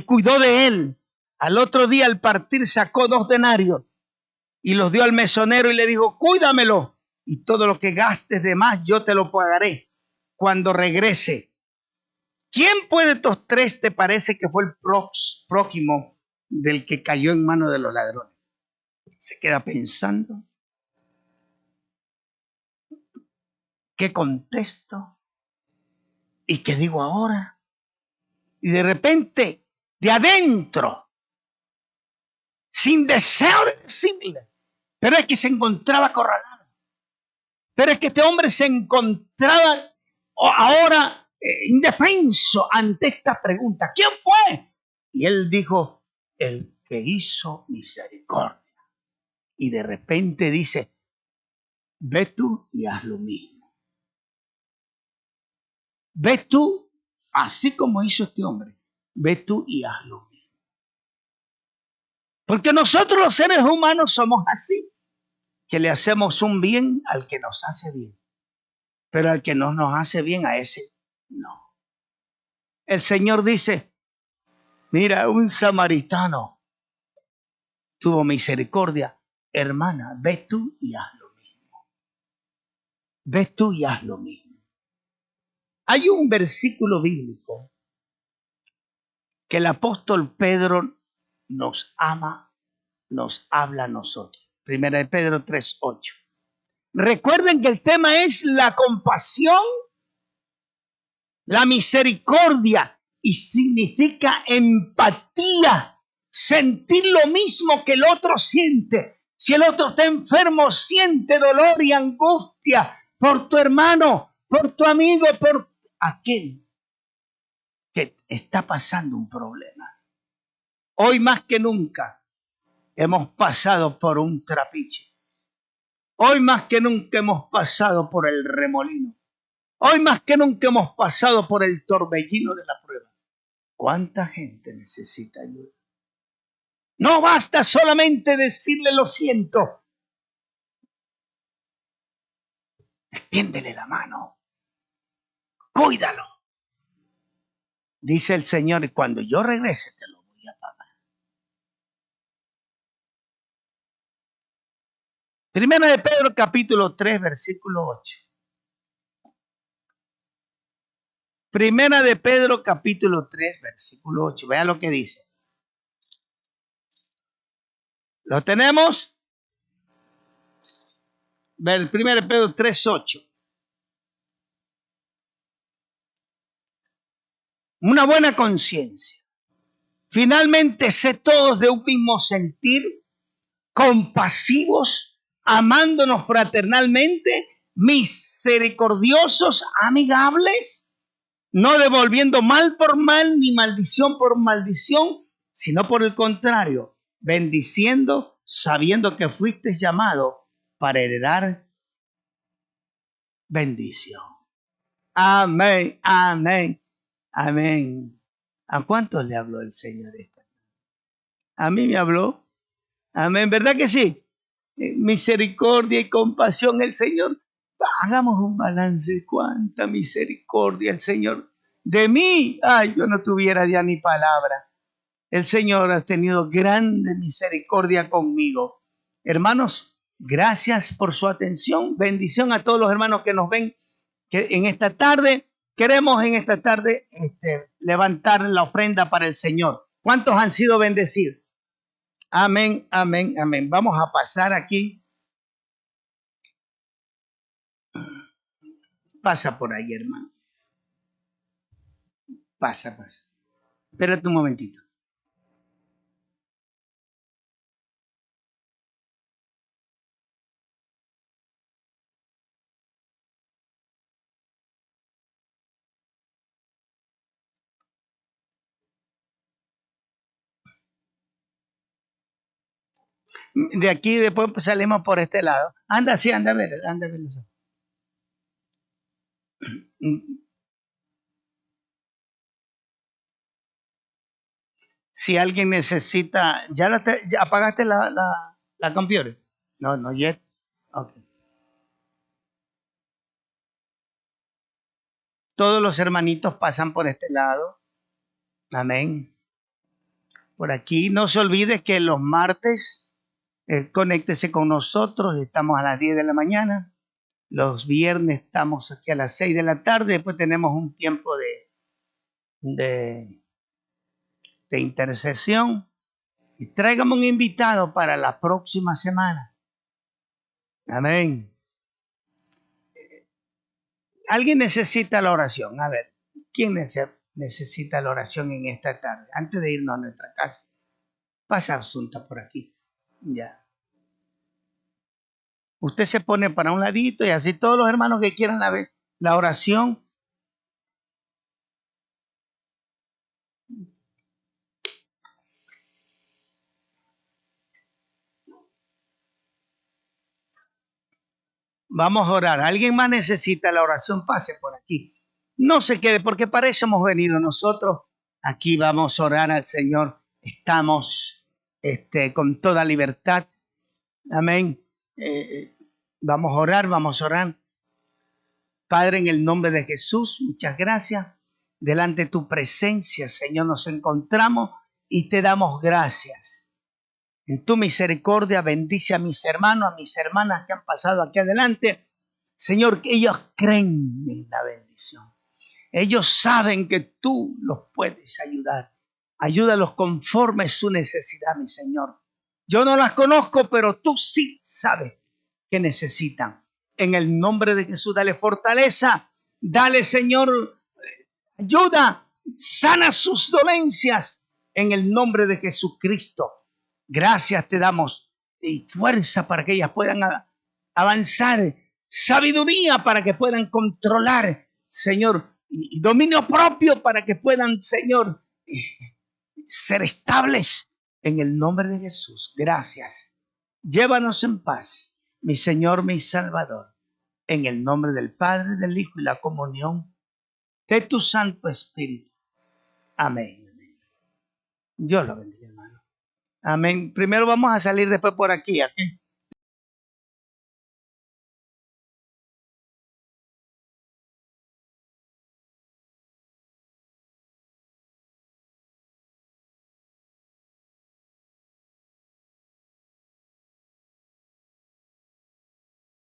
cuidó de él. Al otro día, al partir, sacó 2 denarios y los dio al mesonero y le dijo, cuídamelo, y todo lo que gastes de más yo te lo pagaré cuando regrese. ¿Quién pues de estos 3 te parece que fue el prójimo del que cayó en manos de los ladrones? Se queda pensando. ¿Qué contesto? ¿Y qué digo ahora? Y de repente, de adentro, sin deseo de decirle, pero es que se encontraba acorralado. Pero es que este hombre se encontraba ahora indefenso ante esta pregunta. ¿Quién fue? Y él dijo, el que hizo misericordia. Y de repente dice, ve tú y haz lo mismo. Ve tú, así como hizo este hombre, ve tú y haz lo mismo. Porque nosotros los seres humanos somos así, que le hacemos un bien al que nos hace bien. Pero al que no nos hace bien, a ese no. El Señor dice, mira, un samaritano tuvo misericordia. Hermana, ve tú y haz lo mismo. Ve tú y haz lo mismo. Hay un versículo bíblico que el apóstol Pedro nos ama, nos habla a nosotros. Primera de Pedro 3:8. Recuerden que el tema es la compasión, la misericordia, y significa empatía, sentir lo mismo que el otro siente. Si el otro está enfermo, siente dolor y angustia por tu hermano, por tu amigo, por aquel que está pasando un problema. Hoy más que nunca hemos pasado por un trapiche. Hoy más que nunca hemos pasado por el remolino. Hoy más que nunca hemos pasado por el torbellino de la prueba. ¿Cuánta gente necesita ayuda? No basta solamente decirle lo siento. Extiéndele la mano. Cuídalo. Dice el Señor, y cuando yo regrese te lo voy a pagar. Primera de Pedro capítulo 3, versículo 8. Primera de Pedro capítulo 3, versículo 8. Vea lo que dice. ¿Lo tenemos? Primera de Pedro 3, 8. Una buena conciencia. Finalmente, sé todos de un mismo sentir, compasivos, amándonos fraternalmente, misericordiosos, amigables, no devolviendo mal por mal ni maldición por maldición, sino por el contrario, bendiciendo, sabiendo que fuiste llamado para heredar bendición. Amén, amén, amén. ¿A cuántos le habló el Señor esta? A mí me habló. Amén, ¿verdad que sí? Misericordia y compasión el Señor. Hagamos un balance. Cuánta misericordia el Señor. De mí, ay, yo no tuviera ya ni palabra. El Señor ha tenido grande misericordia conmigo. Hermanos, gracias por su atención. Bendición a todos los hermanos que nos ven que en esta tarde. Queremos en esta tarde levantar la ofrenda para el Señor. ¿Cuántos han sido bendecidos? Amén, amén, amén. Vamos a pasar aquí. Pasa por ahí, hermano. Pasa, pasa. Espérate un momentito. De aquí después salimos por este lado. Anda, sí, anda a ver, anda a ver. Si alguien necesita, ¿ya apagaste la computer? No, no yet. Okay. Todos los hermanitos pasan por este lado. Amén. Por aquí, no se olvide que los martes conéctese con nosotros. Estamos a las 10 de la mañana. Los viernes estamos aquí a las 6 de la tarde. Después tenemos un tiempo de intercesión. Y tráigame un invitado para la próxima semana. Amén. ¿Alguien necesita la oración? A ver, ¿quién necesita la oración en esta tarde? Antes de irnos a nuestra casa. Pasa Asunta por aquí. Ya. Usted se pone para un ladito y así todos los hermanos que quieran la oración. Vamos a orar. ¿Alguien más necesita la oración? Pase por aquí. No se quede, porque para eso hemos venido nosotros. Aquí vamos a orar al Señor. Estamos con toda libertad. Amén. Vamos a orar, vamos a orar. Padre, en el nombre de Jesús, muchas gracias. Delante de tu presencia, Señor, nos encontramos y te damos gracias. En tu misericordia bendice a mis hermanos, a mis hermanas que han pasado aquí adelante. Señor, que ellos creen en la bendición. Ellos saben que tú los puedes ayudar. Ayúdalos conforme su necesidad, mi Señor. Yo no las conozco, pero tú sí sabes que necesitan. En el nombre de Jesús, dale fortaleza. Dale, Señor, ayuda. Sana sus dolencias. En el nombre de Jesucristo. Gracias te damos y fuerza para que ellas puedan avanzar, sabiduría para que puedan controlar, Señor, y dominio propio para que puedan, Señor, ser estables en el nombre de Jesús. Gracias. Llévanos en paz, mi Señor, mi Salvador, en el nombre del Padre, del Hijo y la comunión de tu Santo Espíritu. Amén. Dios lo bendiga, hermano. Amén. Primero vamos a salir después por aquí.